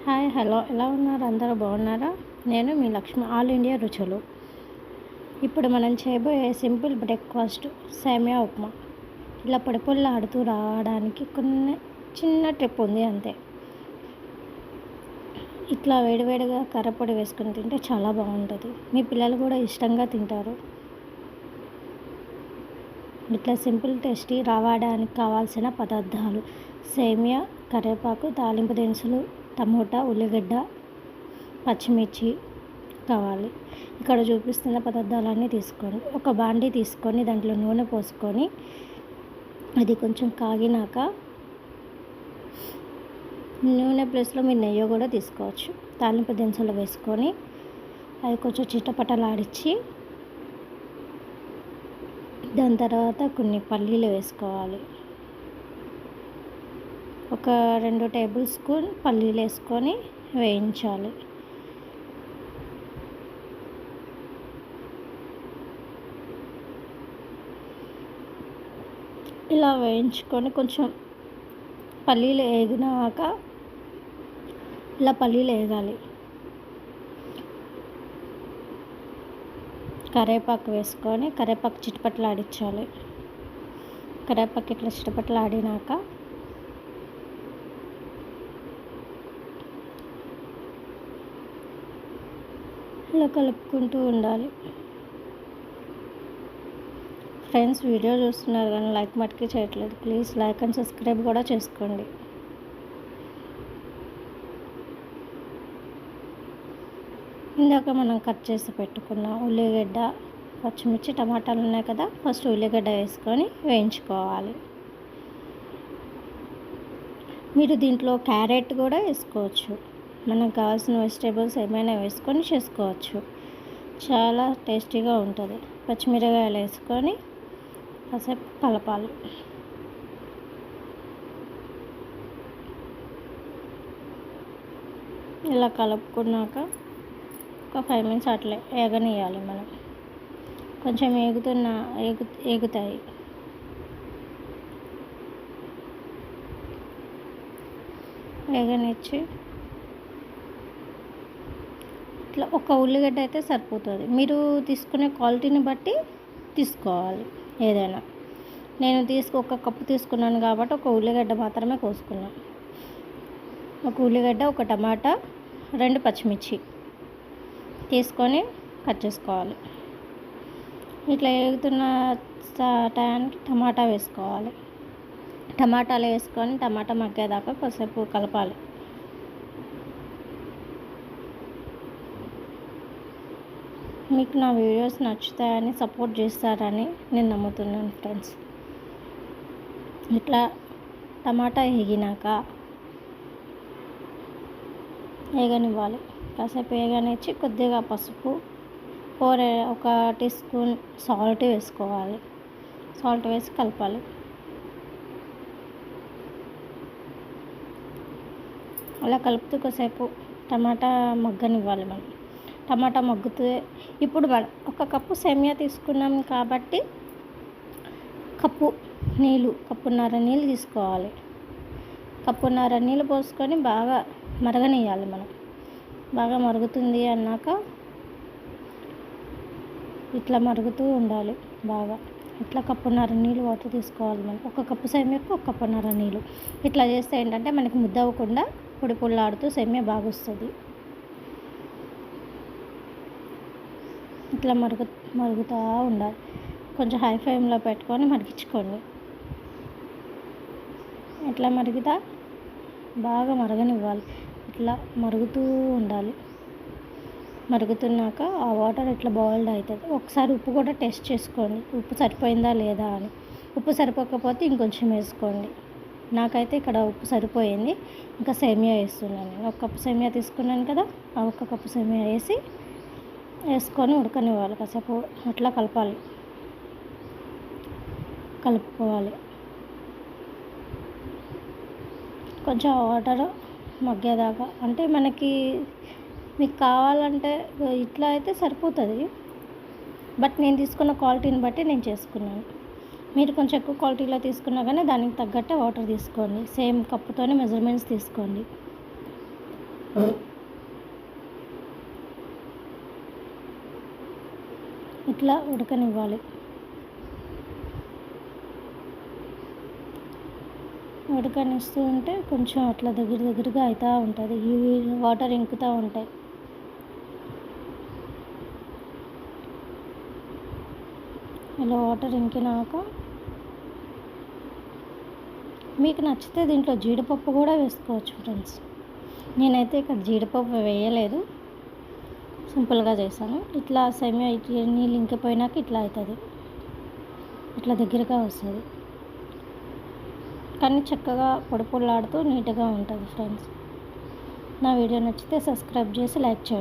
Hi hello ఎలా ఉన్నారు? అందరూ బాగున్నారా? నేను మీ లక్ష్మి, ఆల్ ఇండియా రుచులు. ఇప్పుడు మనం చేయబోయే సింపుల్ బ్రేక్ఫాస్ట్ సేమియా ఉప్మా. ఇలా పొడి పొడిలాడుతూ రావడానికి కొన్ని చిన్న ట్రిప్ ఉంది అంతే. ఇట్లా వేడివేడిగా కర్రపొడి వేసుకొని తింటే చాలా బాగుంటుంది. మీ పిల్లలు కూడా ఇష్టంగా తింటారు. ఇట్లా సింపుల్ టేస్టీ రావడానికి కావాల్సిన పదార్థాలు: సేమియా, కరివేపాకు, తాలింపు దినుసులు, టమోటా, ఉల్లిగడ్డ, పచ్చిమిర్చి కావాలి. ఇక్కడ చూపిస్తున్న పదార్థాలన్నీ తీసుకోండి. ఒక బాండీ తీసుకొని దాంట్లో నూనె పోసుకొని అది కొంచెం కాగినాక నూనె ప్లేస్లో మీరు నెయ్యి కూడా తీసుకోవచ్చు. తాలింపు దినుసులు వేసుకొని అవి కొంచెం చిటపటలాడించి దాని తర్వాత కొన్ని పల్లీలు వేసుకోవాలి. ఒక 2 టేబుల్ స్పూన్ పల్లీలు వేసుకొని వేయించాలి. ఇలా వేయించుకొని కొంచెం పల్లీలు వేగినాక ఇలా పల్లీలు వేగాలి. కరివేపాకు వేసుకొని కరివేపాకు చిటపటలాడించాలి. కరివేపాకు ఇట్లా చిటపటలాడినాక ఇలా కలుపుకుంటూ ఉండాలి. ఫ్రెండ్స్, వీడియో చూస్తున్నారు కానీ లైక్ మటుకి చేయట్లేదు. ప్లీజ్ లైక్ అండ్ సబ్స్క్రైబ్ కూడా చేసుకోండి. ఇందాక మనం కట్ చేసి పెట్టుకున్న ఉల్లిగడ్డ, పచ్చిమిర్చి, టమాటాలు ఉన్నాయి కదా, ఫస్ట్ ఉల్లిగడ్డ వేసుకొని వేయించుకోవాలి. మీరు దీంట్లో క్యారెట్ కూడా వేసుకోవచ్చు. మనకు కావాల్సిన వెజిటేబుల్స్ ఏమైనా వేసుకొని చేసుకోవచ్చు. చాలా టేస్టీగా ఉంటుంది. పచ్చిమిరపకాయలు వేసుకొని కాసేపు కలపాలి. ఇలా కలుపుకున్నాక ఒక 5 మినిట్స్ అట్లే వేగనియాలి. మనం కొంచెం ఏగుతాయి. వేగనిచ్చి ఇట్లా ఒక ఉల్లిగడ్డ అయితే సరిపోతుంది. మీరు తీసుకునే క్వాలిటీని బట్టి తీసుకోవాలి ఏదైనా. నేను ఒక కప్పు తీసుకున్నాను కాబట్టి ఒక ఉల్లిగడ్డ మాత్రమే కోసుకున్నాను. ఒక ఉల్లిగడ్డ, ఒక టమాటా, 2 పచ్చిమిర్చి తీసుకొని కట్ చేసుకోవాలి. ఇట్లా వేగుతున్న టయానికి టమాటా వేసుకోవాలి. టమాటాలు వేసుకొని టమాటా మగ్గేదాకా కొద్దిసేపు కలపాలి. మీకు నా వీడియోస్ నచ్చుతాయని సపోర్ట్ చేస్తారని నేను నమ్ముతున్నాను ఫ్రెండ్స్. ఇట్లా టమాటా వేగినాక వేగనివ్వాలి. కాసేపు వేగనిచ్చి కొద్దిగా పసుపు, ఒక టీ స్పూన్ సాల్ట్ వేసుకోవాలి. సాల్ట్ వేసి కలపాలి. అలా కలుపుతూ కొద్దిసేపు టమాటా మగ్గనివ్వాలి. మనం టమాటా మగ్గుతూ ఇప్పుడు మనం ఒక కప్పు సేమియా తీసుకున్నాం కాబట్టి కప్పున్నర నీళ్ళు తీసుకోవాలి. కప్పున్నర నీళ్ళు పోసుకొని బాగా మరగనియాలి. మనం బాగా మరుగుతుంది అన్నాక ఇట్లా మరుగుతూ ఉండాలి. బాగా ఇట్లా కప్పున్నర నీళ్ళు వాటర్ తీసుకోవాలి. మనం ఒక కప్పు సేమియాకు ఒక కప్పున్నర నీళ్ళు. ఇట్లా చేస్తే ఏంటంటే మనకి ముద్ద అవ్వకుండా పొడి పొడిలాడుతూ సేమియా బాగా వస్తుంది. ఇట్లా మరుగుతూ ఉండాలి. కొంచెం హై ఫ్లేమ్లో పెట్టుకొని మరిగించుకోండి. ఇట్లా మరిగితే బాగా మరగనివ్వాలి. ఇట్లా మరుగుతూ ఉండాలి. మరుగుతున్నాక ఆ వాటర్ ఇట్లా బాయిల్డ్ అవుతుంది. ఒకసారి ఉప్పు కూడా టెస్ట్ చేసుకోండి, ఉప్పు సరిపోయిందా లేదా అని. ఉప్పు సరిపోకపోతే ఇంకొంచెం వేసుకోండి. నాకైతే ఇక్కడ ఉప్పు సరిపోయింది. ఇంకా సేమియా వేస్తున్నాను. ఒక కప్పు సేమియా తీసుకున్నాను కదా, ఆ 1 కప్పు సేమియా వేసుకొని ఉడకనివ్వాలి. కాసేపు అట్లా కలుపుకోవాలి. కొంచెం వాటర్ మగ్గేదాకా, అంటే మీకు కావాలంటే ఇట్లా అయితే సరిపోతుంది. బట్ నేను తీసుకున్న క్వాలిటీని బట్టి నేను చేసుకున్నాను. మీరు కొంచెం ఎక్కువ క్వాలిటీలో తీసుకున్నా కానీ దానికి తగ్గట్టే వాటర్ తీసుకోండి. సేమ్ కప్పుతోనే మెజర్మెంట్స్ తీసుకోండి. ఇట్లా ఉడకనివ్వాలి. ఉడకనిస్తూ ఉంటే కొంచెం అట్లా దగ్గరగా అవుతూ ఉంటుంది. ఇవి వాటర్ ఇంకుతూ ఉంటాయి. ఇలా వాటర్ ఇంకినాక మీకు నచ్చితే దీంట్లో జీడిపప్పు కూడా వేసుకోవచ్చు ఫ్రెండ్స్. నేనైతే ఇక్కడ జీడిపప్పు వేయలేదు, సింపుల్గా చేశాను. ఇట్లా సేమియా నీళ్ళు ఇంకిపోయినాక ఇట్లా అవుతుంది, ఇట్లా దగ్గరగా వస్తుంది. కానీ చక్కగా పొడి పొడిలాడుతూ నీట్గా ఉంటుంది ఫ్రెండ్స్. నా వీడియో నచ్చితే సబ్స్క్రైబ్ చేసి లైక్ చేయండి.